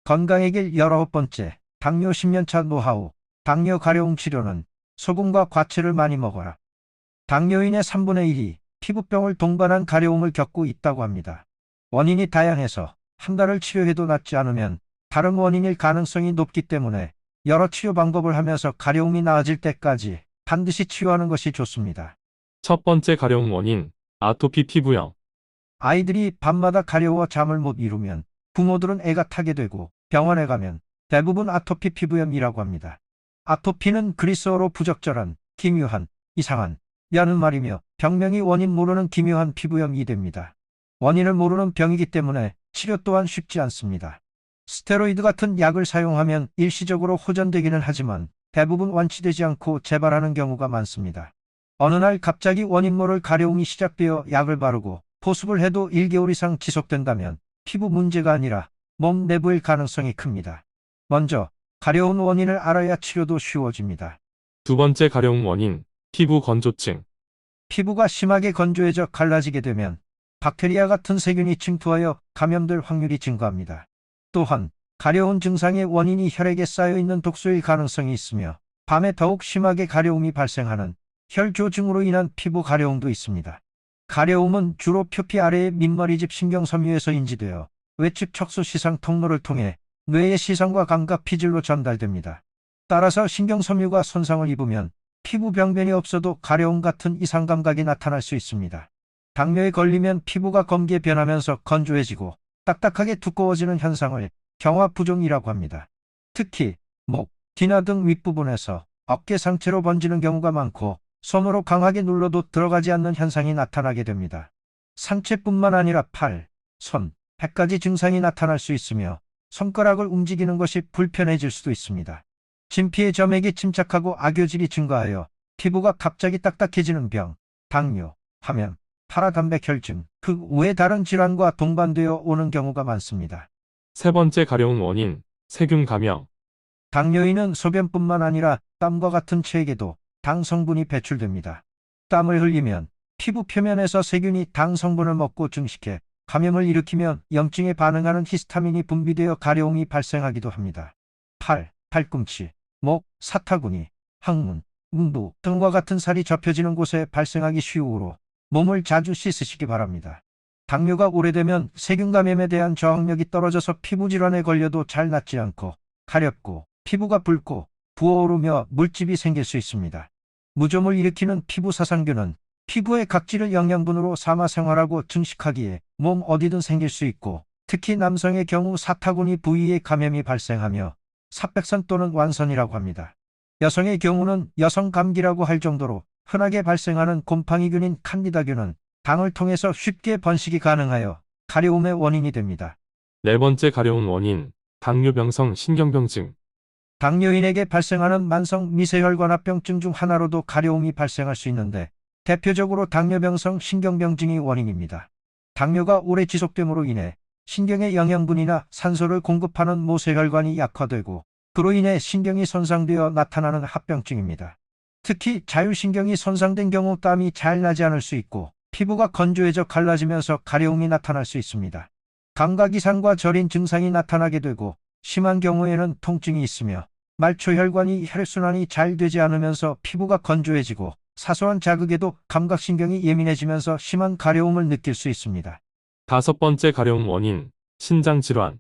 건강의 길 19번째, 당뇨 10년차 노하우. 당뇨 가려움 치료는 소금과 과채를 많이 먹어라. 당뇨인의 3분의 1이 피부병을 동반한 가려움을 겪고 있다고 합니다. 원인이 다양해서 한 달을 치료해도 낫지 않으면 다른 원인일 가능성이 높기 때문에 여러 치료 방법을 하면서 가려움이 나아질 때까지 반드시 치료하는 것이 좋습니다. 첫 번째 가려움 원인, 아토피 피부염. 아이들이 밤마다 가려워 잠을 못 이루면 부모들은 애가 타게 되고 병원에 가면 대부분 아토피 피부염이라고 합니다. 아토피는 그리스어로 부적절한, 기묘한, 이상한 야는 말이며 병명이 원인 모르는 기묘한 피부염이 됩니다. 원인을 모르는 병이기 때문에 치료 또한 쉽지 않습니다. 스테로이드 같은 약을 사용하면 일시적으로 호전되기는 하지만 대부분 완치되지 않고 재발하는 경우가 많습니다. 어느 날 갑자기 원인 모를 가려움이 시작되어 약을 바르고 보습을 해도 1개월 이상 지속된다면 피부 문제가 아니라 몸 내부일 가능성이 큽니다. 먼저 가려운 원인을 알아야 치료도 쉬워집니다. 두 번째 가려움 원인, 피부 건조증. 피부가 심하게 건조해져 갈라지게 되면 박테리아 같은 세균이 침투하여 감염될 확률이 증가합니다. 또한 가려운 증상의 원인이 혈액에 쌓여있는 독소일 가능성이 있으며 밤에 더욱 심하게 가려움이 발생하는 혈조증으로 인한 피부 가려움도 있습니다. 가려움은 주로 표피 아래의 민머리집 신경섬유에서 인지되어 외측 척수 시상 통로를 통해 뇌의 시선과 감각 피질로 전달됩니다. 따라서 신경섬유가 손상을 입으면 피부 병변이 없어도 가려움 같은 이상 감각이 나타날 수 있습니다. 당뇨에 걸리면 피부가 검게 변하면서 건조해지고 딱딱하게 두꺼워지는 현상을 경화부종이라고 합니다. 특히 목, 귀나 등 윗부분에서 어깨 상체로 번지는 경우가 많고 손으로 강하게 눌러도 들어가지 않는 현상이 나타나게 됩니다. 상체뿐만 아니라 팔, 손, 배까지 증상이 나타날 수 있으며 손가락을 움직이는 것이 불편해질 수도 있습니다. 진피의 점액이 침착하고 악교질이 증가하여 피부가 갑자기 딱딱해지는 병, 당뇨, 화면, 파라단백혈증, 그 외 다른 질환과 동반되어 오는 경우가 많습니다. 세 번째 가려움 원인, 세균 감염. 당뇨인은 소변뿐만 아니라 땀과 같은 체액에도 당 성분이 배출됩니다. 땀을 흘리면 피부 표면에서 세균이 당 성분을 먹고 증식해 감염을 일으키며 염증에 반응하는 히스타민이 분비되어 가려움이 발생하기도 합니다. 팔, 팔꿈치, 목, 사타구니, 항문, 음부 등과 같은 살이 접혀지는 곳에 발생하기 쉬우므로 몸을 자주 씻으시기 바랍니다. 당뇨가 오래되면 세균 감염에 대한 저항력이 떨어져서 피부 질환에 걸려도 잘 낫지 않고 가렵고 피부가 붉고 부어오르며 물집이 생길 수 있습니다. 무좀을 일으키는 피부 사상균은 피부의 각질을 영양분으로 삼아 생활하고 증식하기에 몸 어디든 생길 수 있고 특히 남성의 경우 사타구니 부위에 감염이 발생하며 사백선 또는 완선이라고 합니다. 여성의 경우는 여성 감기라고 할 정도로 흔하게 발생하는 곰팡이균인 칸디다균은 당을 통해서 쉽게 번식이 가능하여 가려움의 원인이 됩니다. 네 번째 가려움 원인, 당뇨병성 신경병증. 당뇨인에게 발생하는 만성 미세혈관합병증 중 하나로도 가려움이 발생할 수 있는데 대표적으로 당뇨병성 신경병증이 원인입니다. 당뇨가 오래 지속됨으로 인해 신경의 영양분이나 산소를 공급하는 모세혈관이 약화되고 그로 인해 신경이 손상되어 나타나는 합병증입니다. 특히 자율신경이 손상된 경우 땀이 잘 나지 않을 수 있고 피부가 건조해져 갈라지면서 가려움이 나타날 수 있습니다. 감각 이상과 저린 증상이 나타나게 되고 심한 경우에는 통증이 있으며 말초혈관이 혈액순환이 잘 되지 않으면서 피부가 건조해지고 사소한 자극에도 감각신경이 예민해지면서 심한 가려움을 느낄 수 있습니다. 다섯 번째 가려움 원인, 신장질환.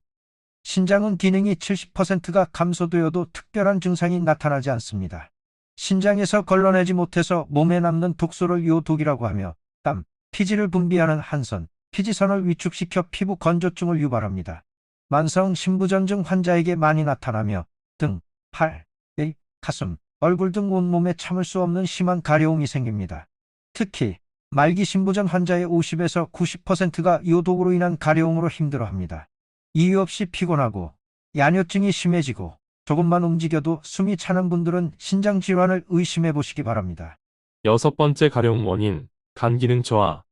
신장은 기능이 70%가 감소되어도 특별한 증상이 나타나지 않습니다. 신장에서 걸러내지 못해서 몸에 남는 독소를 요독이라고 하며 땀, 피지를 분비하는 한선, 피지선을 위축시켜 피부 건조증을 유발합니다. 만성 신부전증 환자에게 많이 나타나며 등, 팔, 배, 가슴, 얼굴 등 온몸에 참을 수 없는 심한 가려움이 생깁니다. 특히 말기 신부전 환자의 50에서 90%가 요독으로 인한 가려움으로 힘들어합니다. 이유 없이 피곤하고 야뇨증이 심해지고 조금만 움직여도 숨이 차는 분들은 신장질환을 의심해 보시기 바랍니다. 여섯 번째 가려움 원인, 간 기능 저하.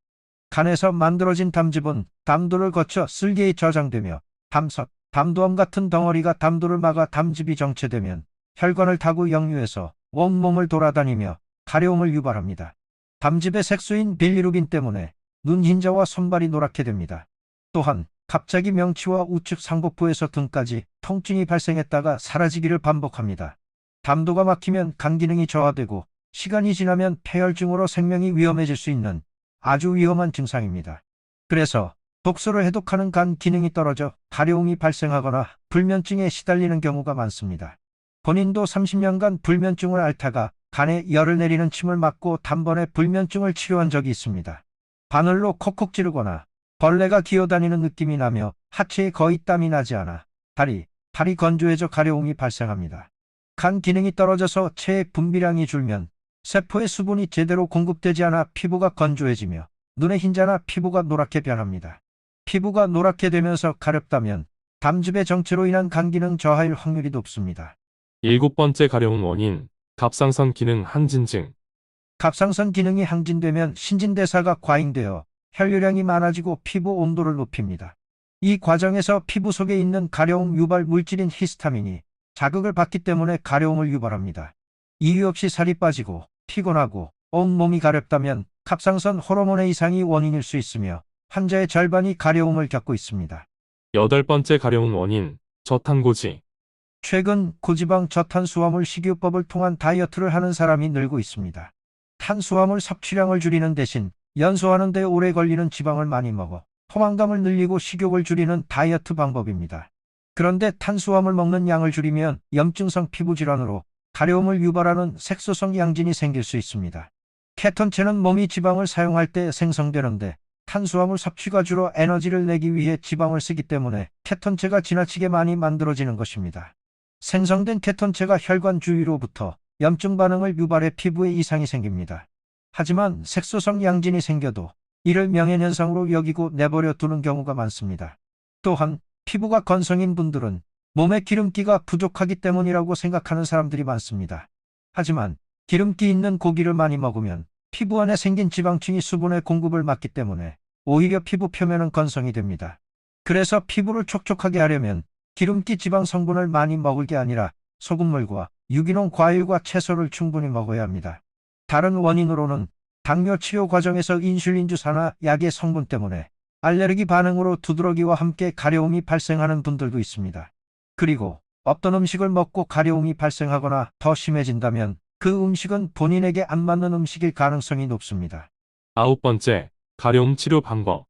간에서 만들어진 담즙은 담도를 거쳐 쓸개에 저장되며 담석, 담도암 같은 덩어리가 담도를 막아 담즙이 정체되면 혈관을 타고 역류해서 온몸을 돌아다니며 가려움을 유발합니다. 담즙의 색소인 빌리루빈 때문에 눈 흰자와 손발이 노랗게 됩니다. 또한 갑자기 명치와 우측 상복부에서 등까지 통증이 발생했다가 사라지기를 반복합니다. 담도가 막히면 간 기능이 저하되고 시간이 지나면 폐혈증으로 생명이 위험해질 수 있는 아주 위험한 증상입니다. 그래서 독소를 해독하는 간 기능이 떨어져 가려움이 발생하거나 불면증에 시달리는 경우가 많습니다. 본인도 30년간 불면증을 앓다가 간에 열을 내리는 침을 맞고 단번에 불면증을 치료한 적이 있습니다. 바늘로 콕콕 찌르거나 벌레가 기어다니는 느낌이 나며 하체에 거의 땀이 나지 않아 발이 건조해져 가려움이 발생합니다. 간 기능이 떨어져서 체의 분비량이 줄면 세포의 수분이 제대로 공급되지 않아 피부가 건조해지며 눈의 흰자나 피부가 노랗게 변합니다. 피부가 노랗게 되면서 가렵다면 담즙의 정체로 인한 간 기능 저하일 확률이 높습니다. 7번째 가려운 원인, 갑상선 기능 항진증. 갑상선 기능이 항진되면 신진대사가 과잉되어 혈류량이 많아지고 피부 온도를 높입니다. 이 과정에서 피부 속에 있는 가려움 유발 물질인 히스타민이 자극을 받기 때문에 가려움을 유발합니다. 이유 없이 살이 빠지고 피곤하고 온몸이 가렵다면 갑상선 호르몬의 이상이 원인일 수 있으며 환자의 절반이 가려움을 겪고 있습니다. 8번째 가려운 원인, 저탄고지. 최근 고지방 저탄수화물 식이요법을 통한 다이어트를 하는 사람이 늘고 있습니다. 탄수화물 섭취량을 줄이는 대신 연소하는 데 오래 걸리는 지방을 많이 먹어 포만감을 늘리고 식욕을 줄이는 다이어트 방법입니다. 그런데 탄수화물 먹는 양을 줄이면 염증성 피부질환으로 가려움을 유발하는 색소성 양진이 생길 수 있습니다. 케톤체는 몸이 지방을 사용할 때 생성되는데 탄수화물 섭취가 주로 에너지를 내기 위해 지방을 쓰기 때문에 케톤체가 지나치게 많이 만들어지는 것입니다. 생성된 케톤체가 혈관 주위로부터 염증 반응을 유발해 피부에 이상이 생깁니다. 하지만 색소성 양진이 생겨도 이를 명예현상으로 여기고 내버려 두는 경우가 많습니다. 또한 피부가 건성인 분들은 몸에 기름기가 부족하기 때문이라고 생각하는 사람들이 많습니다. 하지만 기름기 있는 고기를 많이 먹으면 피부 안에 생긴 지방층이 수분의 공급을 막기 때문에 오히려 피부 표면은 건성이 됩니다. 그래서 피부를 촉촉하게 하려면 기름기 지방 성분을 많이 먹을 게 아니라 소금물과 유기농 과일과 채소를 충분히 먹어야 합니다. 다른 원인으로는 당뇨 치료 과정에서 인슐린 주사나 약의 성분 때문에 알레르기 반응으로 두드러기와 함께 가려움이 발생하는 분들도 있습니다. 그리고 어떤 음식을 먹고 가려움이 발생하거나 더 심해진다면 그 음식은 본인에게 안 맞는 음식일 가능성이 높습니다. 9번째, 가려움 치료 방법.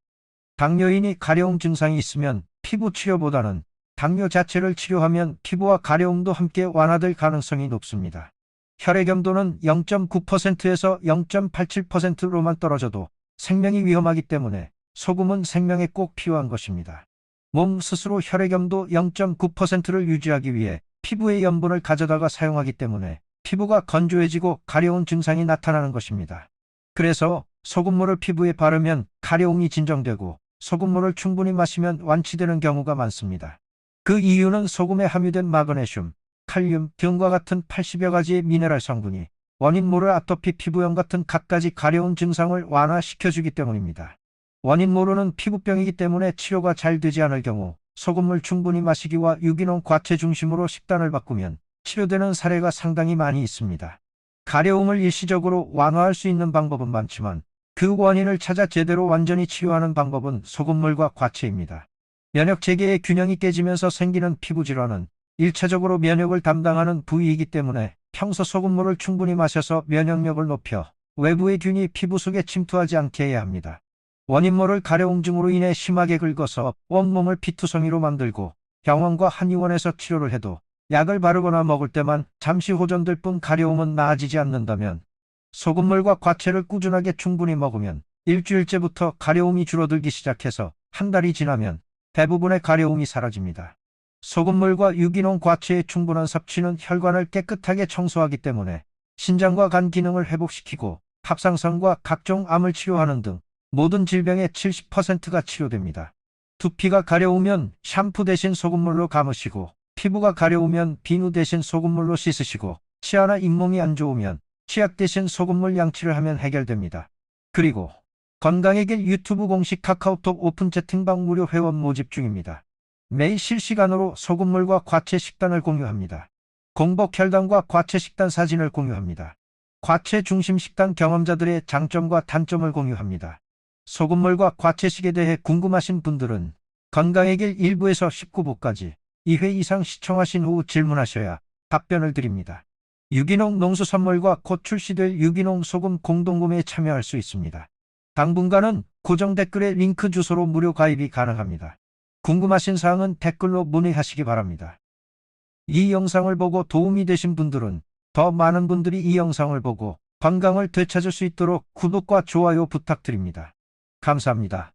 당뇨인이 가려움 증상이 있으면 피부 치료보다는 당뇨 자체를 치료하면 피부와 가려움도 함께 완화될 가능성이 높습니다. 혈액 염도는 0.9%에서 0.87%로만 떨어져도 생명이 위험하기 때문에 소금은 생명에 꼭 필요한 것입니다. 몸 스스로 혈액 염도 0.9%를 유지하기 위해 피부의 염분을 가져다가 사용하기 때문에 피부가 건조해지고 가려운 증상이 나타나는 것입니다. 그래서 소금물을 피부에 바르면 가려움이 진정되고 소금물을 충분히 마시면 완치되는 경우가 많습니다. 그 이유는 소금에 함유된 마그네슘, 칼륨 등과 같은 80여 가지의 미네랄 성분이 원인 모를 아토피 피부염 같은 갖가지 가려운 증상을 완화시켜주기 때문입니다. 원인 모르는 피부병이기 때문에 치료가 잘 되지 않을 경우 소금물 충분히 마시기와 유기농 과채 중심으로 식단을 바꾸면 치료되는 사례가 상당히 많이 있습니다. 가려움을 일시적으로 완화할 수 있는 방법은 많지만 그 원인을 찾아 제대로 완전히 치료하는 방법은 소금물과 과채입니다. 면역 체계의 균형이 깨지면서 생기는 피부 질환은 1차적으로 면역을 담당하는 부위이기 때문에 평소 소금물을 충분히 마셔서 면역력을 높여 외부의 균이 피부 속에 침투하지 않게 해야 합니다. 원인 모를 가려움증으로 인해 심하게 긁어서 온몸을 피투성이로 만들고 병원과 한의원에서 치료를 해도 약을 바르거나 먹을 때만 잠시 호전될 뿐 가려움은 나아지지 않는다면 소금물과 과채를 꾸준하게 충분히 먹으면 일주일째부터 가려움이 줄어들기 시작해서 한 달이 지나면 대부분의 가려움이 사라집니다. 소금물과 유기농 과채의 충분한 섭취는 혈관을 깨끗하게 청소하기 때문에 신장과 간 기능을 회복시키고 갑상선과 각종 암을 치료하는 등 모든 질병의 70%가 치료됩니다. 두피가 가려우면 샴푸 대신 소금물로 감으시고 피부가 가려우면 비누 대신 소금물로 씻으시고 치아나 잇몸이 안 좋으면 치약 대신 소금물 양치를 하면 해결됩니다. 그리고 건강의 길 유튜브 공식 카카오톡 오픈 채팅방 무료 회원 모집 중입니다. 매일 실시간으로 소금물과 과채 식단을 공유합니다. 공복 혈당과 과채 식단 사진을 공유합니다. 과채 중심 식단 경험자들의 장점과 단점을 공유합니다. 소금물과 과채식에 대해 궁금하신 분들은 건강의 길 1부에서 19부까지 2회 이상 시청하신 후 질문하셔야 답변을 드립니다. 유기농 농수산물과 곧 출시될 유기농 소금 공동구매에 참여할 수 있습니다. 당분간은 고정 댓글에 링크 주소로 무료 가입이 가능합니다. 궁금하신 사항은 댓글로 문의하시기 바랍니다. 이 영상을 보고 도움이 되신 분들은 더 많은 분들이 이 영상을 보고 건강을 되찾을 수 있도록 구독과 좋아요 부탁드립니다. 감사합니다.